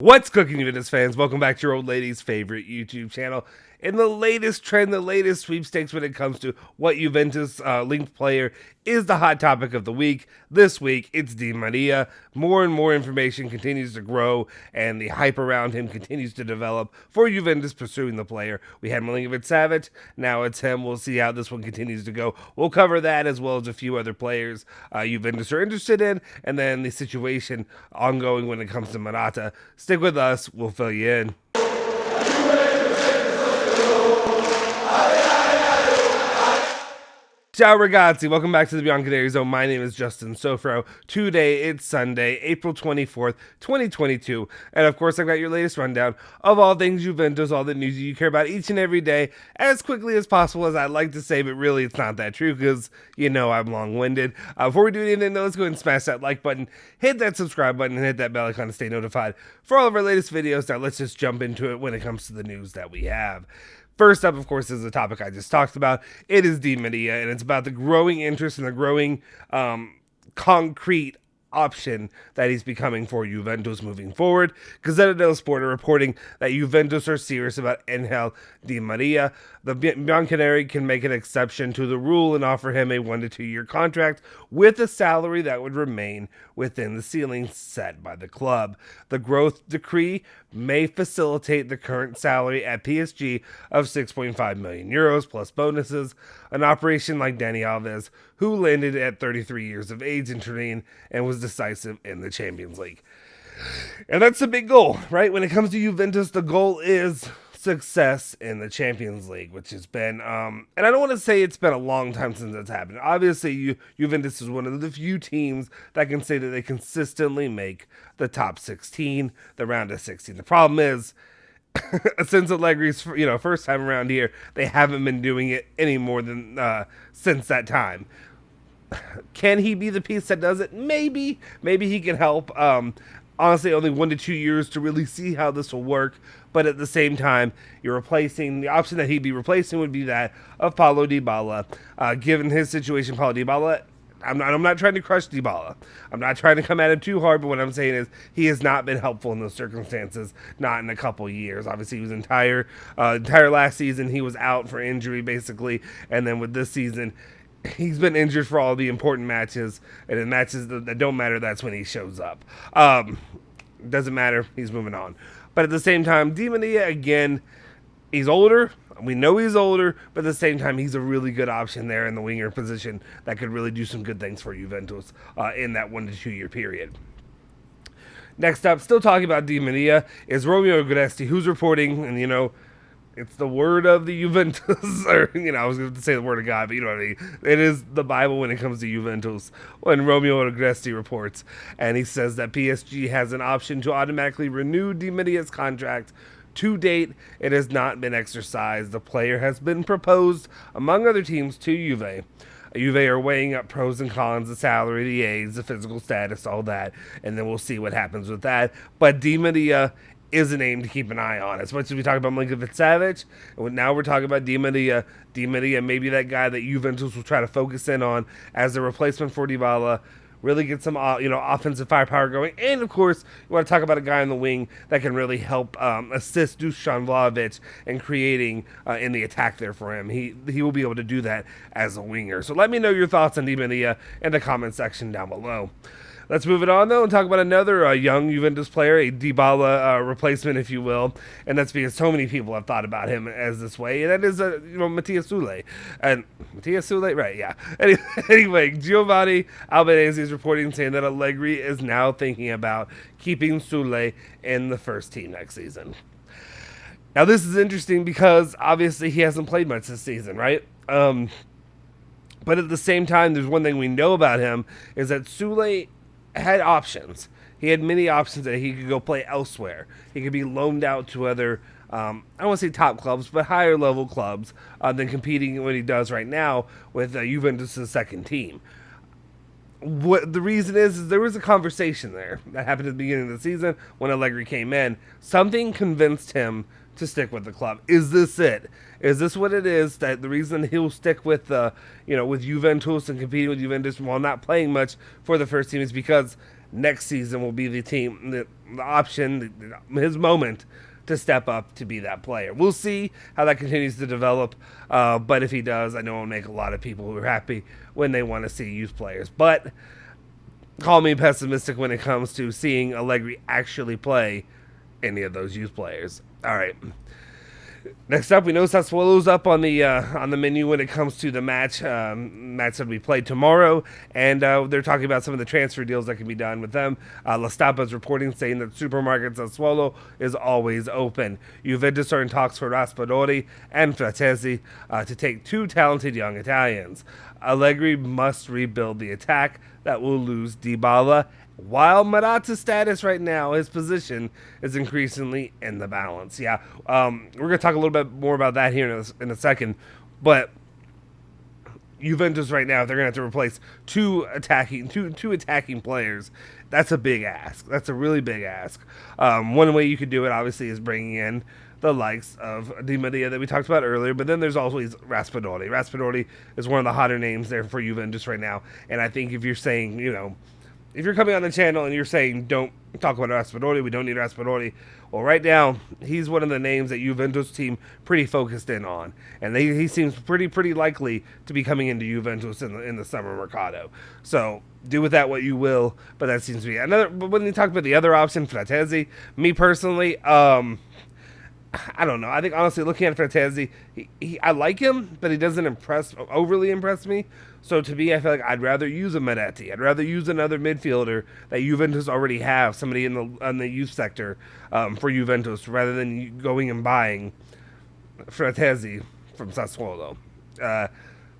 What's cooking, Juventus fans? Welcome back to your old lady's favorite YouTube channel. In the latest trend, the latest sweepstakes when it comes to what Juventus linked player is the hot topic of the week. This week, it's Di Maria. More and more information continues to grow, and the hype around him continues to develop for Juventus pursuing the player. We had Milinkovic-Savic, now it's him. We'll see how this one continues to go. We'll cover that as well as a few other players Juventus are interested in, and then the situation ongoing when it comes to Morata. Stick with us, we'll fill you in. Ciao ragazzi, welcome back to the Bianconeri Zone. My name is Justin Sofro. Today it's Sunday, April 24th, 2022, and of course I've got your latest rundown of all things Juventus, all the news you care about each and every day, as quickly as possible, as I'd like to say, but really it's not that true because, you know, I'm long-winded. Before we do anything, let's go ahead and smash that like button, hit that subscribe button, and hit that bell icon to stay notified for all of our latest videos. Now let's just jump into it when it comes to the news that we have. First up, of course, is the topic I just talked about. It is Di Maria, and it's about the growing interest and the growing concrete option that he's becoming for Juventus moving forward. Gazzetta dello Sport are reporting that Juventus are serious about Angel Di Maria. The Bianconeri can make an exception to the rule and offer him a 1 to 2 year contract with a salary that would remain within the ceiling set by the club. The growth decree may facilitate the current salary at PSG of 6.5 million euros plus bonuses, an operation like Dani Alves, who landed at 33 years of age in Turin and was decisive in the Champions League. And that's the big goal, right? When it comes to Juventus, the goal is success in the Champions League, which has been, and I don't want to say it's been a long time since that's happened. Obviously, Juventus is one of the few teams that can say that they consistently make the top 16, the round of 16. The problem is, since Allegri's first time around here, they haven't been doing it any more than since that time. Can he be the piece that does it? Maybe he can help. Honestly, only 1 to 2 years to really see how this will work. But at the same time, you're replacing, the option that he'd be replacing would be that of Paulo Dybala. Given his situation, Paulo Dybala, I'm not trying to crush Dybala. I'm not trying to come at him too hard, but what I'm saying is he has not been helpful in those circumstances, not in a couple years. Obviously, he was entire last season, he was out for injury, basically. And then with this season, he's been injured for all the important matches, and in matches that don't matter, that's when he shows up. Doesn't matter, he's moving on. But at the same time, Di Maria, again, he's older. We know he's older, but at the same time, he's a really good option there in the winger position that could really do some good things for Juventus in that 1 to 2 year period. Next up, still talking about Di Maria, is Romeo Agresti, who's reporting, and it's the word of the Juventus, or, I was going to say the word of God, but you know what I mean. It is the Bible when it comes to Juventus, when Romeo Agresti reports, and he says that PSG has an option to automatically renew Di Maria's contract. To date, it has not been exercised. The player has been proposed, among other teams, to Juve. Juve are weighing up pros and cons, the salary, the age, the physical status, all that, and then we'll see what happens with that. But Di Maria is a name to keep an eye on. As much as we talk about Milinkovic-Savic, now we're talking about Di Maria. Di Maria may be that guy that Juventus will try to focus in on as a replacement for Dybala, really get some offensive firepower going. And, of course, you want to talk about a guy on the wing that can really help assist Dusan Vlahovic in creating in the attack there for him. He will be able to do that as a winger. So let me know your thoughts on Di Maria in the comment section down below. Let's move it on, though, and talk about another young Juventus player, a Dybala replacement, if you will. And that's because so many people have thought about him as this way. And that is, Matthias Soulé. And Matthias Soulé, right, yeah. Anyway, Giovanni Albanese is reporting, saying that Allegri is now thinking about keeping Soulé in the first team next season. Now, this is interesting because, obviously, he hasn't played much this season, right? But at the same time, there's one thing we know about him, is that Soulé had options. He had many options that he could go play elsewhere. He could be loaned out to other, I don't want to say top clubs, but higher level clubs than competing what he does right now with Juventus' second team. What the reason is there was a conversation there that happened at the beginning of the season when Allegri came in. Something convinced him to stick with the club. Is this it? Is this what it is? That the reason he'll stick with with Juventus and competing with Juventus while not playing much for the first team is because next season will be the option, his moment to step up to be that player. We'll see how that continues to develop, but if he does, I know it'll make a lot of people who are happy when they want to see youth players. But call me pessimistic when it comes to seeing Allegri actually play any of those youth players. All right. Next up, we know Sassuolo's up on the menu when it comes to the match that we played tomorrow, and they're talking about some of the transfer deals that can be done with them. La Stampa's reporting saying that supermarket Sassuolo is always open. Juventus are in talks for Raspadori and Fratesi to take two talented young Italians. Allegri must rebuild the attack that will lose Dybala, while Morata's status right now, his position, is increasingly in the balance. Yeah, we're going to talk a little bit more about that here in a second. But Juventus right now, they're going to have to replace two attacking players. That's a big ask. That's a really big ask. One way you could do it, obviously, is bringing in the likes of Di Maria that we talked about earlier, but then there's always Raspadori. Raspadori is one of the hotter names there for Juventus right now, and I think if you're saying, if you're coming on the channel and you're saying, don't talk about Raspadori, we don't need Raspadori, well, right now, he's one of the names that Juventus team pretty focused in on. And he seems pretty likely to be coming into Juventus in the summer mercato. So, do with that what you will, but that seems to be another. But when you talk about the other option, Fratesi, me personally, I don't know. I think, honestly, looking at Fratesi, I like him, but he doesn't overly impress me. So, to me, I feel like I'd rather use a Medetti. I'd rather use another midfielder that Juventus already have, somebody in the youth sector for Juventus, rather than going and buying Fratesi from Sassuolo.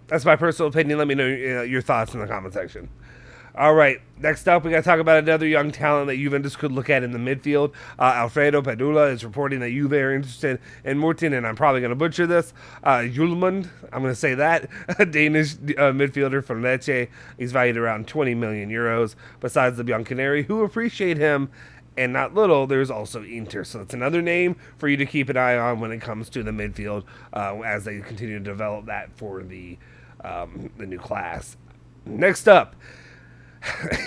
That's my personal opinion. Let me know your thoughts in the comment section. All right, next up, we got to talk about another young talent that Juventus could look at in the midfield. Alfredo Padula is reporting that Juve are interested in Morten, and I'm probably going to butcher this, Hjulmand, I'm going to say that, a Danish midfielder from Lecce. He's valued around 20 million euros. Besides the Bianconeri, who appreciate him, and not little, there's also Inter. So it's another name for you to keep an eye on when it comes to the midfield as they continue to develop that for the new class. Next up,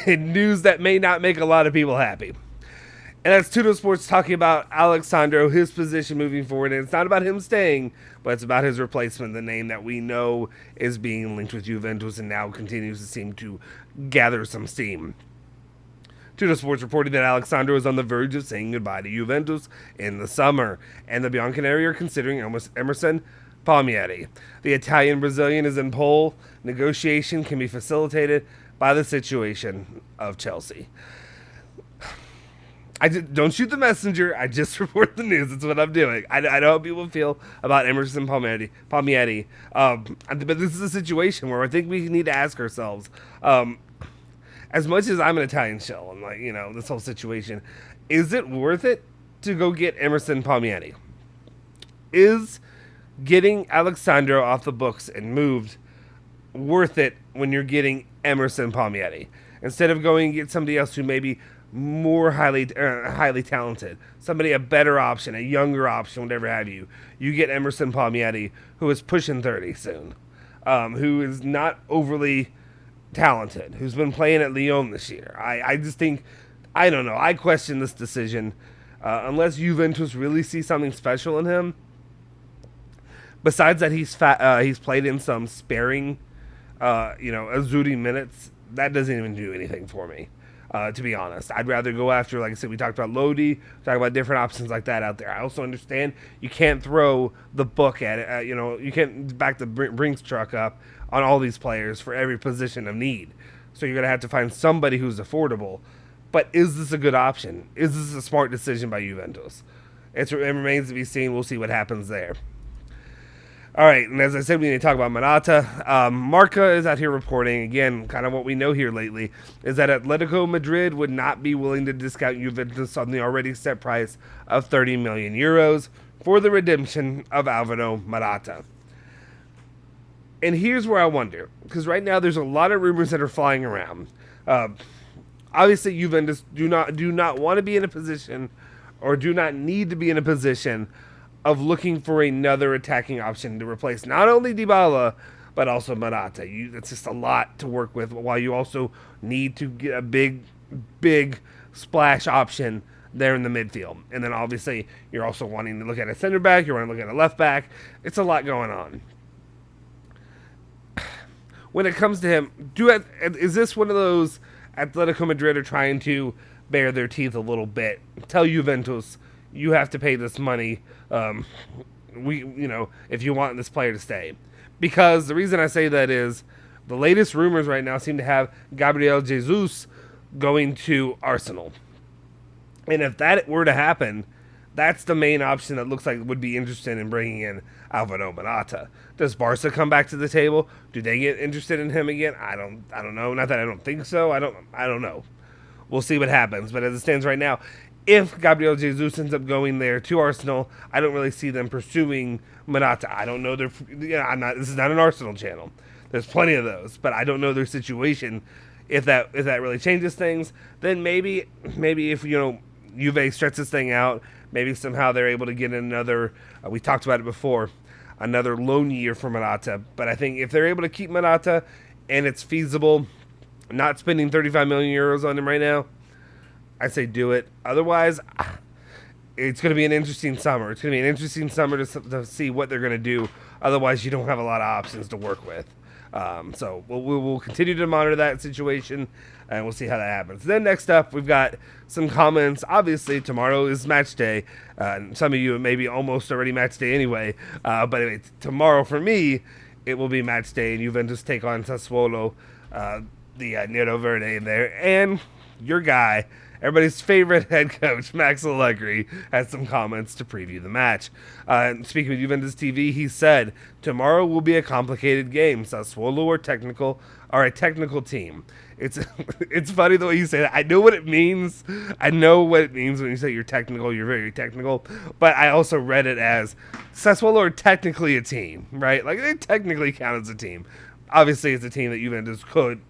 in news that may not make a lot of people happy. And that's Tudo Sports talking about Alex Sandro, his position moving forward. And it's not about him staying, but it's about his replacement, the name that we know is being linked with Juventus and now continues to seem to gather some steam. Tudo Sports reported that Alex Sandro is on the verge of saying goodbye to Juventus in the summer, and the Bianconeri are considering Emerson Palmieri. The Italian-Brazilian is in pole. Negotiation can be facilitated by the situation of Chelsea. Don't shoot the messenger. I just report the news. That's what I'm doing. I know how people feel about Emerson Palmieri. But this is a situation where I think we need to ask ourselves, as much as I'm an Italian shell and, like, this whole situation, is it worth it to go get Emerson Palmieri? Is getting Alex Sandro off the books and moved worth it when you're getting Emerson Palmieri, instead of going and get somebody else who may be more highly talented, somebody a better option, a younger option, whatever have you? You get Emerson Palmieri, who is pushing 30 soon, who is not overly talented, who's been playing at Lyon this year. I just think, I don't know. I question this decision unless Juventus really see something special in him. Besides that, he's played in some sparing Azzurri minutes. That doesn't even do anything for me, to be honest. I'd rather go after, like I said, we talked about Lodi, talk about different options like that out there. I also understand you can't throw the book at it. You can't back the Brinks truck up on all these players for every position of need. So you're going to have to find somebody who's affordable. But is this a good option? Is this a smart decision by Juventus? It remains to be seen. We'll see what happens there. All right, and as I said, we need to talk about Morata. Marca is out here reporting, again, kind of what we know here lately, is that Atletico Madrid would not be willing to discount Juventus on the already set price of 30 million euros for the redemption of Alvaro Morata. And here's where I wonder, because right now there's a lot of rumors that are flying around. Obviously, Juventus do not want to be in a position, or do not need to be in a position, of looking for another attacking option to replace not only Dybala, but also Morata. It's just a lot to work with, while you also need to get a big big splash option there in the midfield. And then obviously you're also wanting to look at a center back, you're wanting to look at a left back. It's a lot going on. When it comes to him, is this one of those Atletico Madrid are trying to bare their teeth a little bit? Tell Juventus, you have to pay this money. If you want this player to stay. Because the reason I say that is the latest rumors right now seem to have Gabriel Jesus going to Arsenal. And if that were to happen, that's the main option that looks like would be interested in bringing in Alvaro Morata. Does Barca come back to the table? Do they get interested in him again? I don't know. Not that I don't think so. I don't know. We'll see what happens. But as it stands right now, if Gabriel Jesus ends up going there to Arsenal, I don't really see them pursuing Morata. I don't know their. This is not an Arsenal channel. There's plenty of those, but I don't know their situation. If that really changes things, then maybe if Juve stretches this thing out, maybe somehow they're able to get another. We talked about it before, another loan year for Morata. But I think if they're able to keep Morata and it's feasible, not spending 35 million euros on him right now, I say do it. Otherwise, it's going to be an interesting summer. It's going to be an interesting summer to see what they're going to do. Otherwise, you don't have a lot of options to work with. So we'll continue to monitor that situation, and we'll see how that happens. Then next up, we've got some comments. Obviously, tomorrow is match day. Some of you it may be almost already match day anyway. But anyway, tomorrow for me, it will be match day, and Juventus take on Sassuolo, the Nero Verde there. And your guy, everybody's favorite head coach, Max Allegri, has some comments to preview the match. Speaking with Juventus TV, he said, tomorrow will be a complicated game. Sassuolo are a technical team. It's funny the way you say that. I know what it means. I know what it means when you say you're technical. You're very technical. But I also read it as Sassuolo are technically a team, right? Like, they technically count as a team. Obviously, it's a team that Juventus could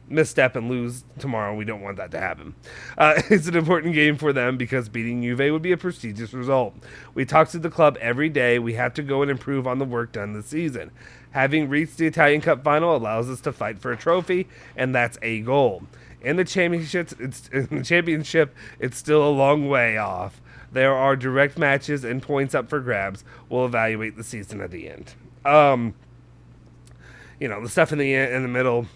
misstep and lose tomorrow. We don't want that to happen. It's an important game for them because beating Juve would be a prestigious result. We talk to the club every day. We have to go and improve on the work done this season. Having reached the Italian Cup final allows us to fight for a trophy, and that's a goal. In the championship, it's still a long way off. There are direct matches and points up for grabs. We'll evaluate the season at the end. The stuff in the middle,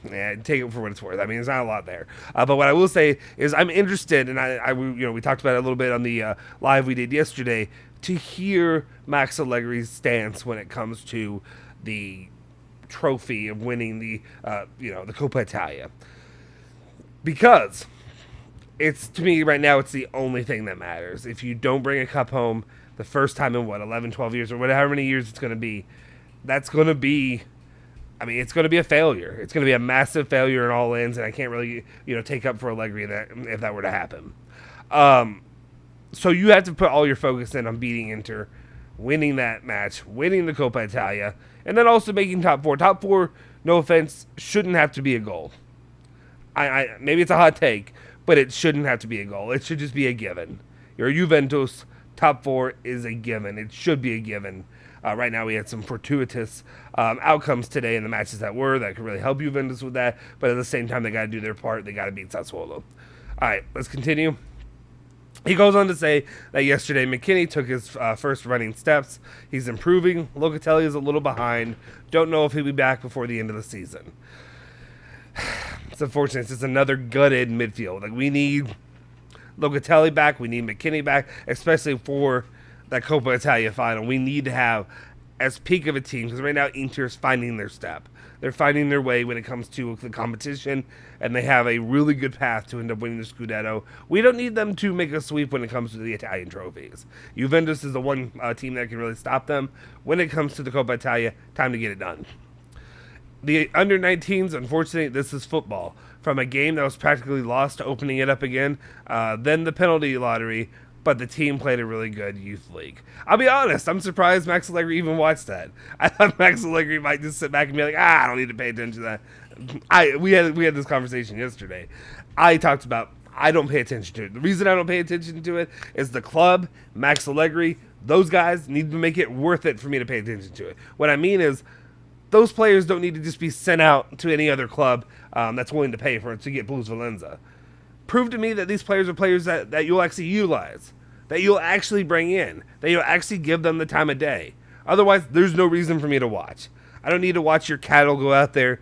take it for what it's worth. I mean, there's not a lot there. But what I will say is I'm interested, and we talked about it a little bit on the live we did yesterday, to hear Max Allegri's stance when it comes to the trophy of winning the Coppa Italia. Because to me right now, it's the only thing that matters. If you don't bring a cup home the first time in 11, 12 years, or whatever many years it's going to be, that's going to be... it's going to be a failure. It's going to be a massive failure in all ends, and I can't really, take up for Allegri if that were to happen. So you have to put all your focus in on beating Inter, winning that match, winning the Coppa Italia, and then also making top four. Top four, no offense, shouldn't have to be a goal. Maybe it's a hot take, but it shouldn't have to be a goal. It should just be a given. You're Juventus, top four is a given. It should be a given. Right now, we had some fortuitous outcomes today in the matches that could really help Juventus with that. But at the same time, they got to do their part. They got to beat Sassuolo. All right, let's continue. He goes on to say that yesterday, McKinney took his first running steps. He's improving. Locatelli is a little behind. Don't know if he'll be back before the end of the season. It's unfortunate. It's just another gutted midfield. Like, we need Locatelli back. We need McKinney back, especially for that Coppa Italia final. We need to have as peak of a team, because right now Inter's finding their step. They're finding their way when it comes to the competition, and they have a really good path to end up winning the Scudetto. We don't need them to make a sweep when it comes to the Italian trophies. Juventus is the one team that can really stop them. When it comes to the Coppa Italia, time to get it done. The under-19s, unfortunately, this is football. From a game that was practically lost to opening it up again, then the penalty lottery, but the team played a really good youth league. I'll be honest, I'm surprised Max Allegri even watched that. I thought Max Allegri might just sit back and be like, I don't need to pay attention to that. We had this conversation yesterday. I talked about I don't pay attention to it. The reason I don't pay attention to it is the club, Max Allegri, those guys need to make it worth it for me to pay attention to it. What I mean is, those players don't need to just be sent out to any other club that's willing to pay for it to get Blues Valenza. Prove to me that these players are players that you'll actually utilize, that you'll actually bring in, that you'll actually give them the time of day. Otherwise, there's no reason for me to watch. I don't need to watch your cattle go out there,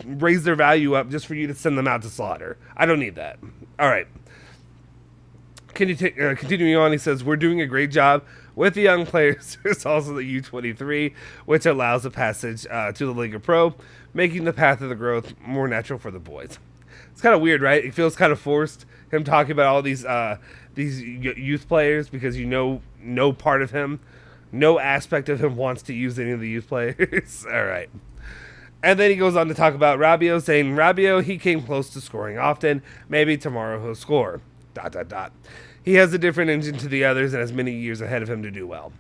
raise their value up just for you to send them out to slaughter. I don't need that. All right. Continuing on, he says, we're doing a great job with the young players. There's also the U23, which allows a passage to the Liga Pro, making the path of the growth more natural for the boys. It's kind of weird, right? It feels kind of forced, him talking about all these youth players, because no part of him, no aspect of him wants to use any of the youth players. All right. And then he goes on to talk about Rabio, saying, Rabio, he came close to scoring often. Maybe tomorrow he'll score. ... He has a different engine to the others and has many years ahead of him to do well.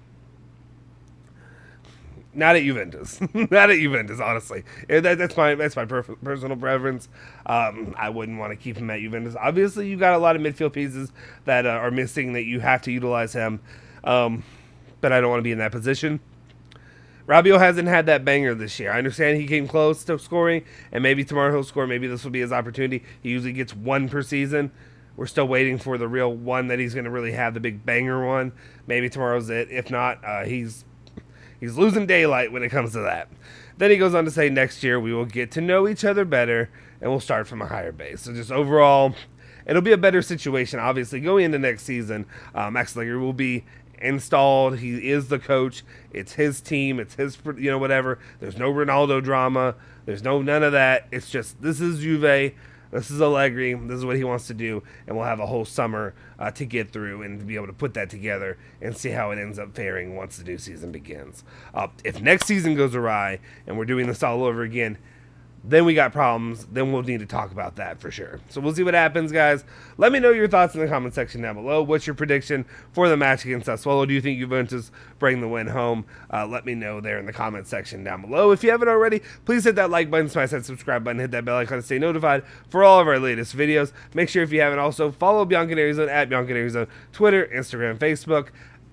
Not at Juventus. Not at Juventus, honestly. That's my personal preference. I wouldn't want to keep him at Juventus. Obviously, you got a lot of midfield pieces that are missing that you have to utilize him. But I don't want to be in that position. Rabio hasn't had that banger this year. I understand he came close to scoring, and maybe tomorrow he'll score. Maybe this will be his opportunity. He usually gets one per season. We're still waiting for the real one that he's going to really have, the big banger one. Maybe tomorrow's it. If not, he's losing daylight when it comes to that. Then he goes on to say, next year we will get to know each other better, and we'll start from a higher base. So just overall, it'll be a better situation, obviously. Going into next season, Max Allegri will be installed. He is the coach. It's his team. It's his, whatever. There's no Ronaldo drama. There's none of that. It's just, this is Juve. This is Allegri. This is what he wants to do, and we'll have a whole summer to get through and to be able to put that together and see how it ends up faring once the new season begins. If next season goes awry and we're doing this all over again, then we got problems. Then we'll need to talk about that for sure. So we'll see what happens, guys. Let me know your thoughts in the comment section down below. What's your prediction for the match against Sassuolo? Do you think Juventus bring the win home? Let me know there in the comment section down below. If you haven't already, please hit that like button, smash that subscribe button, hit that bell icon to stay notified for all of our latest videos. Make sure if you haven't also, follow Bianconerizone at Bianconerizone, Twitter, Instagram, Facebook.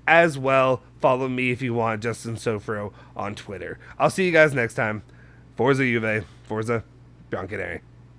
As well, follow me if you want, Justin Sofro on Twitter. I'll see you guys next time. Forza Juve. Forza Bianconeri.